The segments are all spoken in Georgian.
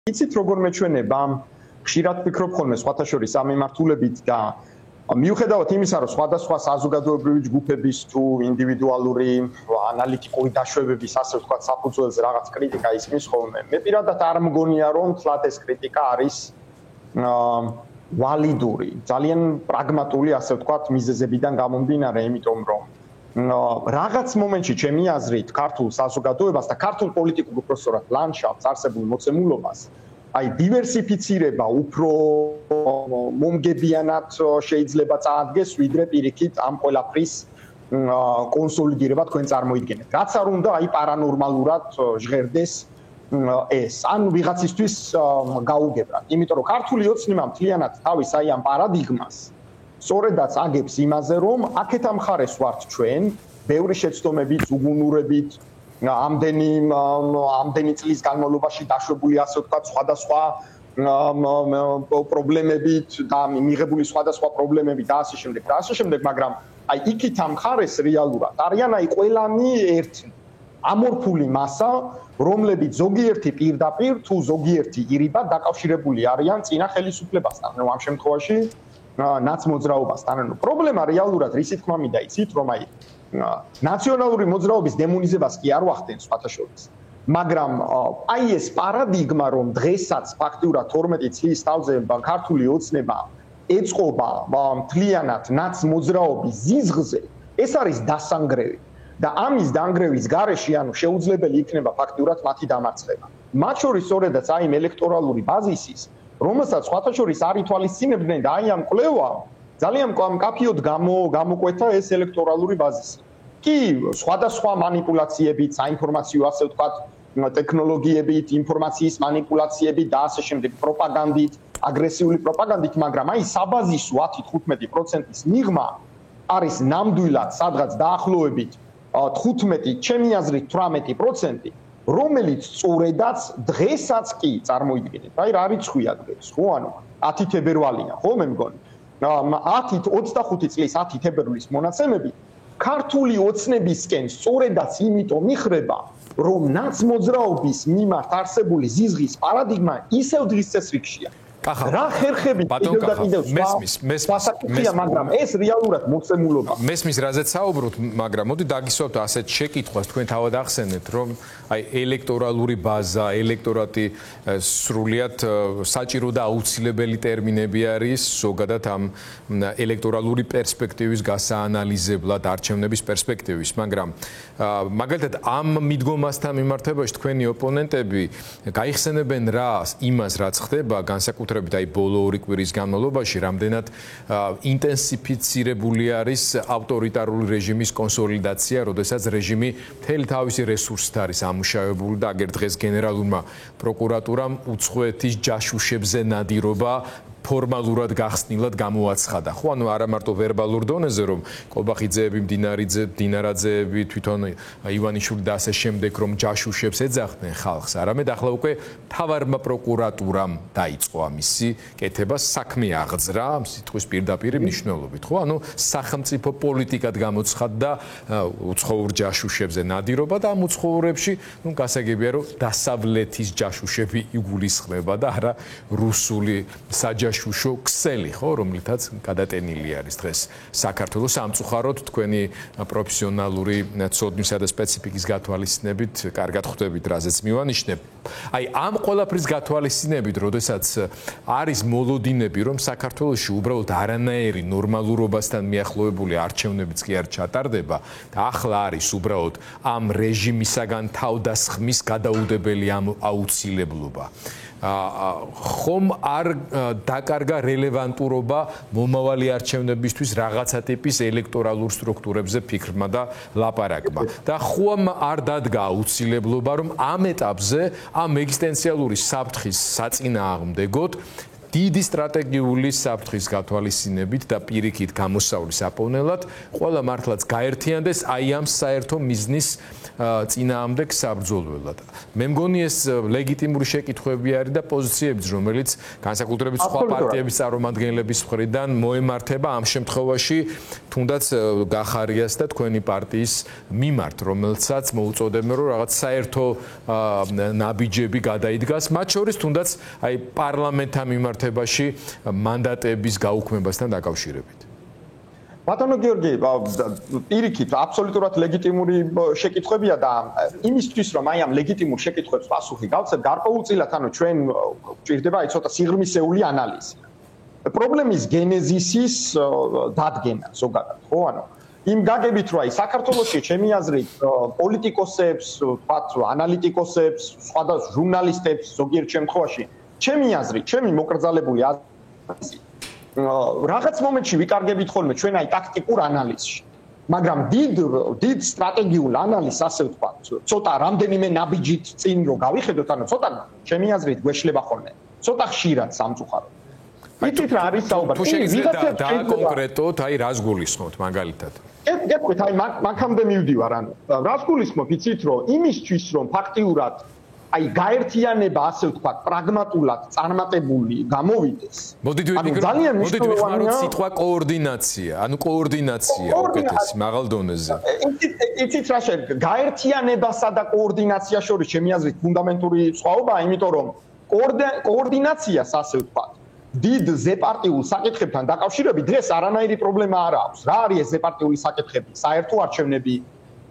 იცით როგორ მეჩვენება ხშირად ვფიქრობ ხოლმე სხვათა შორის ამ მიმართულებით და მიუხედავად იმისა რომ სხვადასხვა საზოგადოებრივი ჯგუფების თუ ინდივიდუალური ანალიტიკური დაშვებების ასე ვთქვათ საფუძველზე რაღაც კრიტიკა ისმის ხოლმე მე პირადად არ მგონია რომ თლად ეს კრიტიკა არის ვალიდური ძალიან პრაგმატული ასე ვთქვათ მიზეზებიდან გამომდინარე იმიტომ რომ რაღაც მომენტში ჩემი აზრით ქართულ საზოგადოებას და ქართულ პოლიტიკურ უპროფესორად ლანდშაფტს არსებულ მოცემულობას აი დივერსიფიცირება უფრო მომგებიანად შეიძლება წაადგეს ვიდრე პირიქით ამ ყველაფრის კონსოლიდირება თქვენ წარმოიდგენთ რაც არ უნდა აი პარანორმალურად ჟღერდეს ეს ან ვიღაცისთვის გაუგებრად იმიტომ რომ ქართული ოცნება მთლიანად თავის აი ამ პარადიგმას სწორედაც აგებს იმაზე რომ აქეთ ამ მხარეს ვართ ჩვენ ბევრი შეცდომებით უგუნურებით ამდენი წლის განმავლობაში დაშვებული ასე ვთქვათ სხვადასხვა პრობლემებით და მიღებული სხვადასხვა პრობლემებით და ასე შემდეგ მაგრამ აი იქით ამ მხარეს რეალურად არიან აი ყველანი ერთი ამორფული მასა რომლებიც ზოგიერთი პირდაპირ თუ ზოგიერთი ირიბად დაკავშირებული არიან წინა ხელისუფლებასთან ნუ ამ შემთხვევაში ნაცმოძრაობასთან ანუ პრობლემა რეალურად რისი თქმა მინდა იცით რომ აი ნაციონალური მოძრაობის დემონიზებას კი არ ვახდენ სხვათა შორის მაგრამ აი ეს პარადიგმა რომ დღესაც ფაქტიურად 12 წლის თავზე ქართული ოცნება ეწყობა მთლიანად ნაცმოძრაობის ზიზღზე ეს არის დასანგრევი და ამის დანგრევის გარეშე ანუ შეუძლებელი იქნება ფაქტიურად მათი დამარცხება მათ შორის სწორედაც აი ელექტორალური ბაზისის რომელსაც სხვათა შორის არ ითვალისწინებდნენ და აი ამ კვლევამ ძალიან მკაფიოდ გამოკვეთა ეს ელექტორალური ბაზისი. კი, სხვადასხვა მანიპულაციებით, საინფორმაციო ასე ვთქვათ, ტექნოლოგიებით, ინფორმაციის მანიპულაციებით და ასე შემდეგ, პროპაგანდით, აგრესიული პროპაგანდით, მაგრამ აი საბაზისო 10-15%-ის მიღმა არის ნამდვილად სადღაც დაახლოებით 15, ჩემი აზრით 18%, რომელიც სწორედაც დღესაც კი წარმოიდგინეთ. აი რა რიცხვია დღეს, ხო? ანუ 10 თებერვალია, ხო მე მგონი? 25 წლის 10 თებერვლის მონაცემები ქართული ოცნებისკენ სწორედაც იმიტომ მიხრება, რომ ნაცმოძრაობის მიმართ არსებული ზიზღის პარადიგმა ისევ დღის წესრიგშია. რა ხერხები მესმის, მაგრამ ეს რეალურად მოცემულობა. მესმის რაზეც საუბრობთ, მაგრამ მოდი დაგისვათ ასეთ შეკითხვას თქვენ თავად ახსენეთ, რომ აი ელექტორალური ბაზა, ელექტორატი სრულიად საჭირო და აუცილებელი ტერმინები არის ზოგადად ამ ელექტორალური პერსპექტივის გასაანალიზებლად, არჩევნების პერსპექტივის, მაგრამ მაგალითად ამ მიდგომასთან მიმართებაში თქვენი ოპონენტები გაიხსენებენ იმას, რაც ხდება განსაკუთრებით აი ბოლო 2 კვირის განმავლობაში რამდენად ინტენსიფიცირებული არის ავტორიტარული რეჟიმის კონსოლიდაცია, როდესაც რეჟიმი მთელი თავისი რესურსით არის ამუშავებული და აგერ დღეს გენერალურმა პროკურატურამ უცხოეთის ჯაშუშებზე ნადირობა ფორმალურად გახსნილად გამოაცხადა. ხო, ანუ არა მარტო ვერბალურ დონეზე, რომ კობახიძეები, დინარაძეები, თვითონ ივანიშვილი და ასე შემდეგ, რომ ჯაშუშებს ეძახდნენ ხალხს, არამედ ახლა უკვე მთავარმა პროკურატურამ დაიწყო ამისი კეთება, საქმე აღძრა, სიტყვის პირდაპირ მნიშვნელობით. ხო, ანუ სახელმწიფო პოლიტიკად გამოცხადდა უცხოურ ჯაშუშებზე ნადირობა და ამ უცხოურებში, ნუ გასაგებია, რომ დასავლეთის ჯაშუშები იგულისხმება და არა რუსული საჯაშუშო ქსელი, ხო, რომლითაც გადატენილი არის დღეს საქართველოს სამწუხაროდ თქვენი პროფესიონალური ცოდნისა და სპეციფიკის გათვალისწინებით კარგად ხვდებით, რაზეც მივანიშნებ. აი ამ ყველაფრის გათვალისწინებით, როდესაც არის მოლოდინები, რომ საქართველოში უბრალოდ არანაირი ნორმალურობასთან მიახლოებული არჩევნებიც კი არ ჩატარდება და ახლა არის უბრალოდ ამ რეჟიმისაგან თავდასხმის გადაუდებელი აუცილებლობა. ხომ არ დაკარგა რელევანტურობა მომავალი არჩევნებისთვის რაღაცა ტიპის ელექტორალურ სტრუქტურებზე ფიქრმა და ლაპარაკმა და ხომ არ დადგა აუცილებლობა რომ ამ ეტაპზე ამ ეგზისტენციალური საფრთხის საწინააღმდეგოდ დიდი სტრატეგიული საფრთხის გათვალისწინებით და პირიქით გამოსავლის აპოვნელად ყველა მართლაც გაერთიანდეს აი ამ საერთო მიზნის წინააღმდეგ საბრძოლველად. მე მგონი ეს ლეგიტიმური შეკითხვები არის და პოზიციებიც, რომელიც განსაკუთრებით სხვა პარტიების წარმომადგენლების მხრიდან მოემართება ამ შემთხვევაში თუნდაც გახარიას და თქვენი პარტიის მიმართ, რომელსაც მოუწოდებენ რომ რაღაც საერთო ნაბიჯები გადაიდგას, მათ შორის თუნდაც აი პარლამენტთან მიმართებაში მანდატების გაუქმებასთან დაკავშირებით. ბატონო გიორგი, პირიქით, აბსოლუტურად ლეგიტიმური შეკითხვებია და იმისთვის რომ აი ამ ლეგიტიმურ შეკითხვებს პასუხი გავცეთ, გარკვეულწილად ჩვენ გვჭირდება აი ცოტა სიღრმისეული ანალიზი. პრობლემის გენეზისის დადგენა ზოგადად, ხო? ანუ იმ გაგებით რომ აი საქართველოში ჩემი აზრით პოლიტიკოსებს, ვთქვათ, ანალიტიკოსებს, სხვადასხვა ჟურნალისტებს ზოგიერთ შემთხვევაში ჩემი აზრით, ჩემი მოკრძალებული აზრით რაღაც მომენტში ვიკარგებით ხოლმე ჩვენ აი ტაქტიკურ ანალიზში. მაგრამ დიდ სტრატეგიულ ანალიზს ასე ვთქვათ, ცოტა რამდენიმე ნაბიჯით წინ რო გავიხედოთ, ანუ ცოტა ჩემი აზრით გვეშლება ხოლმე. ცოტა ხშირად სამწუხაროდ. იცით რა არის საუბარი? თუ შეგიძლიათ დააკონკრეტოთ, აი რას გულისხმობთ მაგალითად? გეტყვით, აი მანქამდე მივდივარ, ანუ რას გულისხმობ, იცით რომ იმისთვის რომ ფაქტიურად აი გაერთიანება ასე ვთქვათ პრაგმატულად წარმატებული გამოვიდეს. მოდით ვიხმაროთ სიტყვა კოორდინაცია, ანუ კოორდინაცია უკეთეს მაღალ დონეზე. იცით რა შეიძლება გაერთიანებასა და კოორდინაციას შორის ჩემი აზრით ფუნდამენტური სხვაობაა, იმიტომ რომ კოორდინაციას ასე ვთქვათ დიდ ზეპარტიულ საკითხებთან დაკავშირებით დღეს არანაირი პრობლემა არ აქვს. რა არის ეს ზეპარტიული საკითხები? საერთო არჩევნები,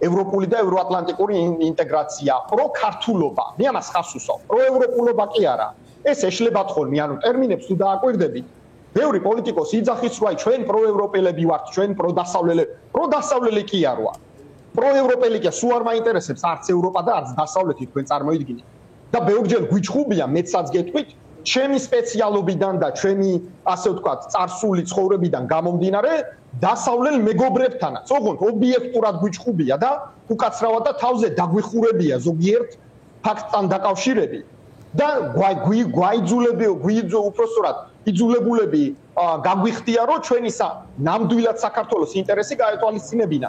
ევროპული და ევროატლანტიკური ინტეგრაცია, პროქართულობა. მე ამას ხარს უსვამ. პროევროპულობა კი არა. ეს ეშლებათ ხოლმე, ანუ ტერმინებს თუ დააკვირდებით, ბევრი პოლიტიკოსი იძახის, რომ აი ჩვენ პროევროპელები ვართ, ჩვენ პროდასავლელები. პროდასავლელი კი არ ვარ. პროევროპელი კი სულ არ მაინტერესებს არც ევროპა და არც დასავლეთი თქვენ წარმოიდგინეთ. და ბევრჯერ გვიჩხუბია, მეცაც გეტყვით, ჩემი სპეციალობიდან და ჩემი ასე ვთქვათ, წარსული ცხოვრებიდან გამომდინარე დასავლელ მეგობრებთანაც, ოღონდ ობიექტურად გვიჩხუბია და უკაცრავად და თავზე დაგვიხურებია ზოგიერთ ფაქტთან დაკავშირებით და უпростоრად იძულებულები გაგვიხდია, რომ ჩვენი ნამდვილად საქართველოს ინტერესი გაეთვალისწინებინა.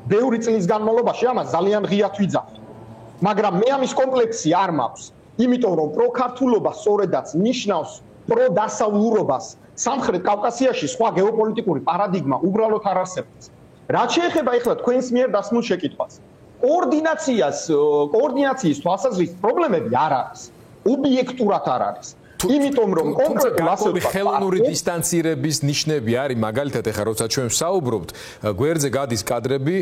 ბევრი წლის განმავლობაში ამას ძალიან ღიად ვიძახი. მაგრამ მე ამის კომპლექსი არ მაქვს. იმიტომ რომ პროქართულობა სწორედაც ნიშნავს პროდასავლურობას. სამხრეთ კავკასიაში სხვა გეოპოლიტიკური პარადიგმა უბრალოდ არ არსებობს. რაც შეეხება ახლა თქვენს მიერ დასმულ შეკითხვას. კოორდინაციის თვალსაზრისით პრობლემები არ არის. ობიექტურად არ არის. იმიტომ რომ კონკრეტულად ასე ხელოვნური დისტანცირების ნიშნები არის, მაგალითად ახლა როცა ჩვენ ვსაუბრობთ, გვერდზე გადის კადრები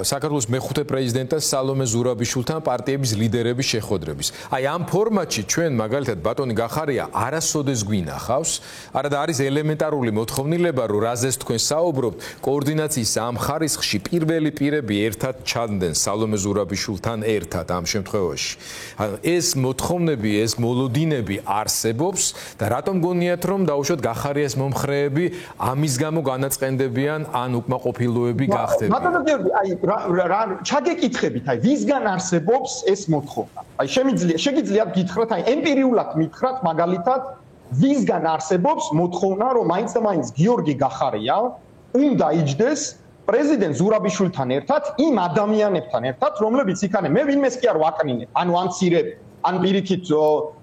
საქართველოს მეხუთე პრეზიდენტის სალომე ზურაბიშვილთან პარტიების ლიდერების შეხვედრების. აი ამ ფორმატში ჩვენ მაგალითად ბატონი გახარია არასოდეს გვინახავს, არადა არის ელემენტარული მოთხოვნილება, რომ რაზეც თქვენ საუბრობთ, კოორდინაციის ამ ხარისხში პირველი პირები ერთად ჩადდნენ სალომე ზურაბიშვილთან ერთად ამ შემთხვევაში. ეს მოთხოვნები, ეს მოლოდინები არსებობს და რატომ გონიათ რომ დაუშვათ გახარიას მომხრეები ამის გამო განაწყენდებიან ან უკმაყოფილოები გახდებიან? ბატონო გიორგი, აი რა ჩაგეკითხებით, აი ვისგან არსებობს ეს მოთხოვნა? აი შეგიძლიათ გითხრათ, აი ემპირიულად მითხრათ მაგალითად ვისგან არსებობს მოთხოვნა, რომ მაინც და მაინც გიორგი გახარია უნდა იჯდეს პრეზიდენტ ზურაბიშვილთან ერთად იმ ადამიანებთან ერთად, რომლებიც იქანე მე ვინმეს კი არ ვაკნინებ, ანუ ამცირებ, ან პირიქით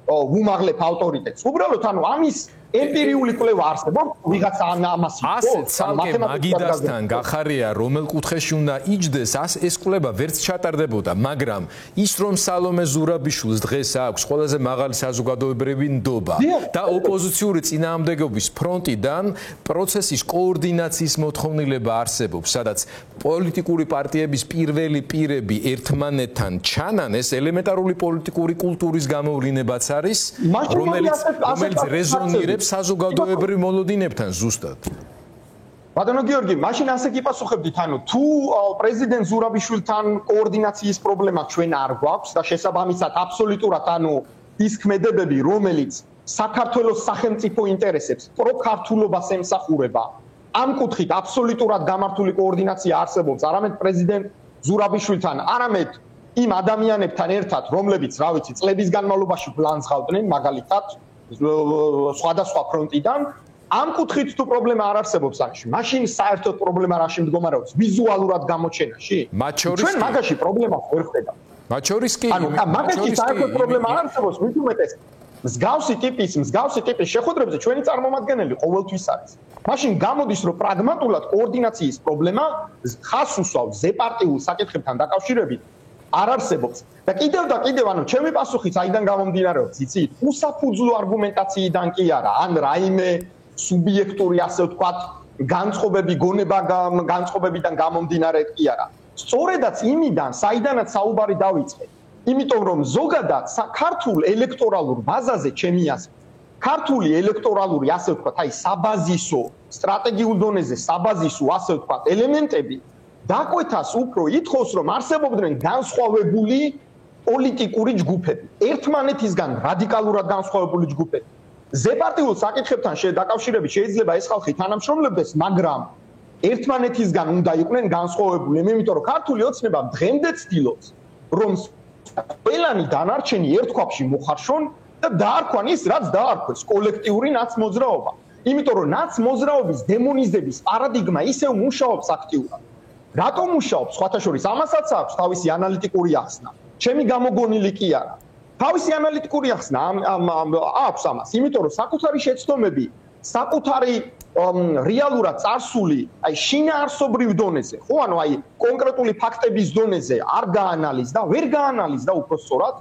უმაღლებ ავტორიტეტს. უბრალოდ ანუ ამის ემპირიული კვლევა არსებობს, ვიღაცა ამას იცის, ცალკე მაგიდასთან გახარია რომელ კუთხეში უნდა იჯდეს, ეს კვლევა ვერც ჩატარდებოდა, მაგრამ ის რომ სალომე ზურაბიშვილს დღეს აქვს ყველაზე მაღალი საზოგადოებრივი ნდობა და ოპოზიციური წინააღმდეგობის ფრონტიდან პროცესის კოორდინაციის მოთხოვნილება არსებობს, სადაც პოლიტიკური პარტიების პირველი პირები ერთმანეთთან ჩანან, ეს ელემენტარული პოლიტიკური კულტურის გამოვლინებაც არის, რომელიც რეზონირებს საზოგადოებრივ მოლოდინებთან ზუსტად. ბატონო გიორგი, მაშინ ასე გიპასუხებდით, ანუ თუ პრეზიდენტ ზურაბიშვილთან კოორდინაციის პრობლემა ჩვენ არ გვაქვს და შესაბამისად აბსოლუტურად ანუ ის ქმედებები, რომელიც საქართველოს სახელმწიფო ინტერესებს პროქართულობას ემსახურება, ამ კუთხით აბსოლუტურად გამართული კოორდინაცია არსებობს არამედ პრეზიდენტ ზურაბიშვილთან, არამედ იმ ადამიანებთან ერთად, რომლებიც, რა ვიცი, წლების განმავლობაში ბლანს ხავდნენ, მაგალითად სხვადასხვა ფრონტიდან ამ კუთხით თუ პრობლემა არ არსებობს ამაში, მაშინ საერთოდ პრობლემა რაში მდგომარეობს? ვიზუალურად გამოჩენაში? ჩვენ მაგაში პრობლემას ვერ ხედავთ. მათ შორის კი, მაგაში საერთოდ პრობლემა არ არსებობს, მით უმეტეს მსგავსი ტიპის შეხვედრებზე ჩვენი წარმომადგენელი ყოველთვის არის. მაშინ გამოდის, რომ პრაგმატულად კოორდინაციის პრობლემა ხას უსვავს ზეპარტიულ საკითხებთან დაკავშირებით არ არსებობს. და კიდევ, ანუ ჩემი პასუხი საიდან გამომდინარეობს, იცით? უსაფუძვლო არგუმენტაციიდან კი არა, ან რაიმე სუბიექტური, ასე ვთქვათ, განწყობებიდან გამომდინარე კი არა. სწორედაც იმიდან, საიდანაც საუბარი დავიწყე. იმიტომ რომ ზოგადად ქართულ ელექტორალურ ბაზაზე ჩემი აზრით, ქართული ელექტორალური, ასე ვთქვათ, აი საბაზისო, სტრატეგიულ დონეზე საბაზისო, ასე ვთქვათ, ელემენტები დაკვეთას უფრო ითხოვს, რომ არსებობდნენ განსხვავებული პოლიტიკური ჯგუფები, ერთმანეთისგან რადიკალურად განსხვავებული ჯგუფები. ზეპარტიულ საკითხებთან დაკავშირებით შეიძლება ეს ხალხი თანამშრომლებდეს, მაგრამ ერთმანეთისგან უნდა იყვნენ განსხვავებული, იმიტომ რომ ქართული ოცნება დღემდე ცდილობს, რომ ყველანი დანარჩენი ერთ ქვაბში მოხარშონ და დაარქვან ის, რაც დაარქვეს, კოლექტიური ნაცმოძრაობა. იმიტომ რომ ნაცმოძრაობის დემონიზების პარადიგმა ისევ მუშაობს აქტიურად. რატომ მუშაობს? სხვათა შორის ამასაც აქვს თავისი ანალიტიკური ახსნა. ჩემი გამოგონილი კი არა. თავისი ანალიტიკური ახსნა აქვს ამას, იმიტომ რომ საკუთარი შეცდომები, საკუთარი რეალურად წარსული, აი შინაარსობრივ დონეზე, ხო, ანუ აი კონკრეტული ფაქტების დონეზე არ გაანალიზდა, ვერ გაანალიზდა უпростоრად,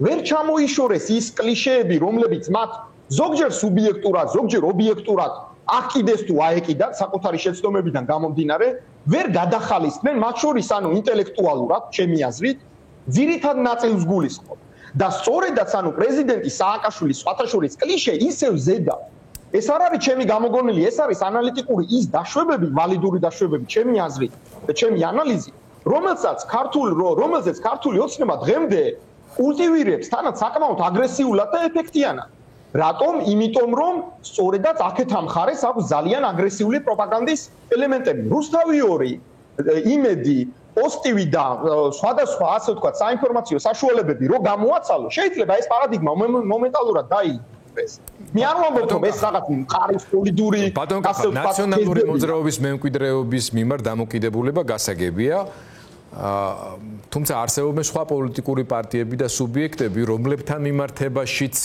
ვერ ჩამოიშორეს ის კლიშეები, რომლებიც მათ ზოგჯერ სუბიექტურად, ზოგჯერ ობიექტურად აკიდეს თუ აეკიდათ საკუთარი შეცდომებიდან გამომდინარე, ვერ გადახალისდნენ, მათ შორის ანუ ინტელექტუალურად, ჩემი აზრით, ძირითად ნაწილს გულისხმობ. და სწორედაც ანუ პრეზიდენტი სააკაშვილის სხვათა შორის კლიშე ისევ ზედა. ეს არ არის ჩემი გამოგონილი, ეს არის ანალიტიკური ის დაშვებები, ვალიდური დაშვებები, ჩემი აზრით და ჩემი ანალიზით, რომელსაც ქართული ოცნება დღემდე კულტივირებს თანაც საკმაოდ აგრესიულად და ეფექტიანად. რატომ? იმიტომ რომ სწორედაც აქეთ ამ მხარეს აქვს ძალიან აგრესიული პროპაგანდის ელემენტები. რუსთავი-2, იმედი, პოსტივი და სხვადასხვა, ასე ვთქვათ, საინფორმაციო საშუალებები რო გამოაცალო, შეიძლება ეს პარადიგმა მომენტალურად დაიწყოს. მე არ ვამბობ, რომ ეს რაღაც მყარის პოლიტური, ასე ვთქვათ, ნაციონალური მოძრაობის მემკვიდრეობის მიმართ დამოკიდებულება გასაგებია. თუმცა არსებობენ სხვა პოლიტიკური პარტიები და სუბიექტები, რომლებთან მიმართებაშიც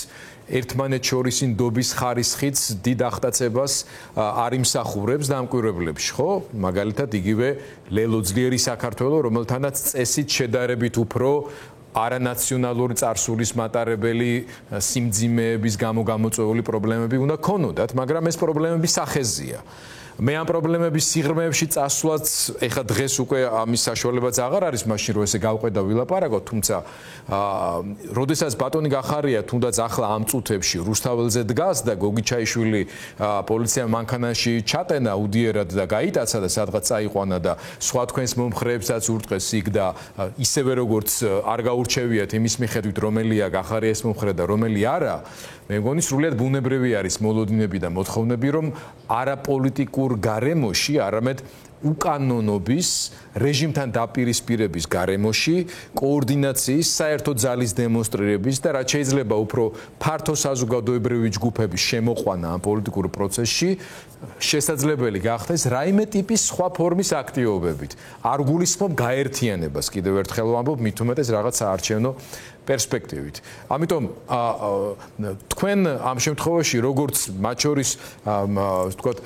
ერთმანეთს შორის ნდობის ხარისხიც დიდ ახტაცებას არ იმსახურებს დამკვირვებლებში, ხო? მაგალითად, იგივე ლელოძლიერი საქართველო, რომელთანაც წესით შედარებით უფრო არანაციონალური წარსულის მატარებელი სიმძიმეების გამო გამოწვეული პრობლემები უნდა ქონოდათ, მაგრამ ეს პრობლემები სახეზია. მე ამ პრობლემების სიღრმეებში წასვლაც ეხა დღეს უკვე ამის საშუალებაც აღარ არის, მაშინ რომ ესე გავყვეთ და ვილაპარაკოთ, თუმცა როდესაც ბატონი გახარია თუნდაც ახლა ამ წუთებში რუსთაველზე დგას და გოგი ჩაიშვილი პოლიციამ მანქანაში ჩატენა უდიერად და გაიტაცა და სადღაც წაიყვანა და სხვა თქვენს მომხრეებსაც ურტყეს იქ და ისევე როგორც არ გაურჩევიათ იმის მიხედვით რომელია გახარიას მომხრე და რომელი არა, მე მგონი სრულიად ბუნებრივი არის მოლოდინები და მოთხოვნები, რომ არაპოლიტიკურ გარემოში, არამედ უკანონობის, რეჟიმთან დაპირისპირების გარემოში, კოორდინაციის, საერთო ძალის დემონსტრირების და რაც შეიძლება უფრო ფართო საზოგადოებრივი ჯგუფების შემოყვანა ამ პოლიტიკურ პროცესში შესაძლებელი გახდეს რაიმე ტიპის სხვა ფორმის აქტივობებით. არ გულისხმობ გაერთიანებას, კიდევ ერთხელ ვამბობ, მით უმეტეს რაღაც საარჩევნო პერსპექტივით. ამიტომ თქვენ ამ შემთხვევაში როგორც მათ შორის ვთქვათ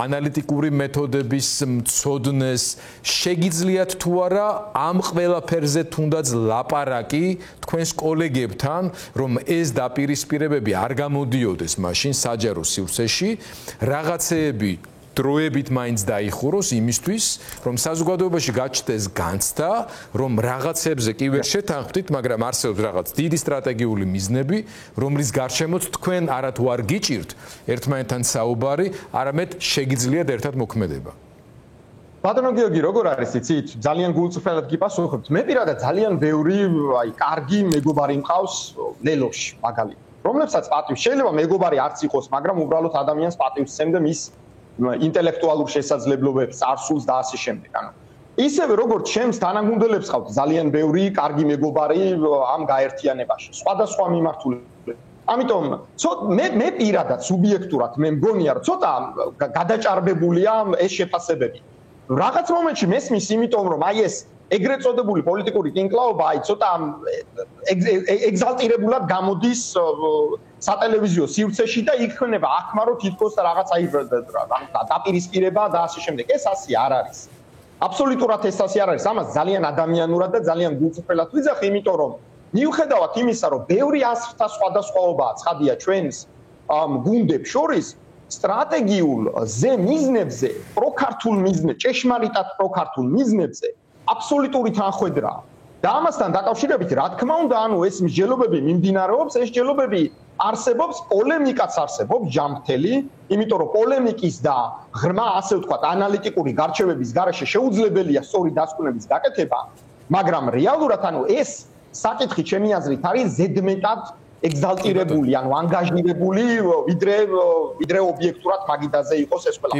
ანალიტიკური მეთოდების მცოდნეს შეგიძლიათ თუ არა ამ ყველაფერზე თუნდაც ლაპარაკი თქვენს კოლეგებთან, რომ ეს დაპირისპირებები არ გამოდიოდეს მაშინ საჯარო სივრცეში, რაღაცეები დროებით მაინც დაიხუროს იმისთვის, რომ საზოგადოებაში გაჩნდეს განცდა, რომ რაღაცებზე კი ვერ შეთანხმდით, მაგრამ არსებობს რაღაც დიდი სტრატეგიული მიზნები, რომლის გარშემოც თქვენ არათუ არ გიჭირთ ერთმანეთთან საუბარი, არამედ შეგიძლიათ ერთად მოქმედება. ბატონო გიორგი, როგორ არის იცით? ძალიან გულწრფელად გიპასუხებთ. მე პირადად ძალიან ბევრი, აი, კარგი მეგობარი მყავს ლელოში, მაგალითად. რომლებსაც პატივს შეიძლება მეგობარი არც იყოს, მაგრამ უბრალოდ ადამიანს პატივს სცემდა მის ინტელექტუალურ შესაძლებლობებს, წარსულს და ასე შემდეგ. ანუ ისევე როგორც ჩემს თანაგუნდელებს ყავთ ძალიან ბევრი კარგი მეგობარი ამ გაერთიანებაში. სხვადასხვა მიმართულებით. ამიტომ მე პირადად სუბიექტურად მე მგონია რომ ცოტა გადაჭარბებულია ეს შეფასებები. რაღაც მომენტში მესმის იმიტომ რომ აი ეს ეგრეთ წოდებული პოლიტიკური კინკლაობა აი ცოტა ეგზალტირებულად გამოდის სატელევიზიო სივრცეში და იქნება ახმარო თითქოს რაღაც აი დაპირისპირება და ასე შემდეგ. ეს ასე არ არის. აბსოლუტურად ეს ასე არ არის. ამას ძალიან ადამიანურად და ძალიან გულწრფელად ვიძახი, იმიტომ რომ მიუხედავად იმისა, რომ ბევრი ასრთა სხვადასხვაობაა ცხადია ჩვენს გუნდებს შორის, სტრატეგიულ მიზნებზე, პროქართულ მიზნებზე, ჭეშმარიტად პროქართულ მიზნებზე აბსოლუტური თანხვედრაა. და ამასთან დაკავშირებით, რა თქმა უნდა, ეს მსჯელობები მიმდინარეობს, ეს მსჯელობები არსებობს, პოლემიკაც არსებობს ჯანმრთელი, იმიტომ რომ პოლემიკის და ღრმა, ასე ვთქვათ, ანალიტიკური გარჩევების გარეშე შეუძლებელია სწორი დასკვნების გაკეთება, მაგრამ რეალურად ეს საკითხი ჩემი აზრით არის ზედმეტად ეგზალტირებული, ანგაჟირებული, ვიდრე ობიექტურად მაგიდაზე იყოს ეს ყველა.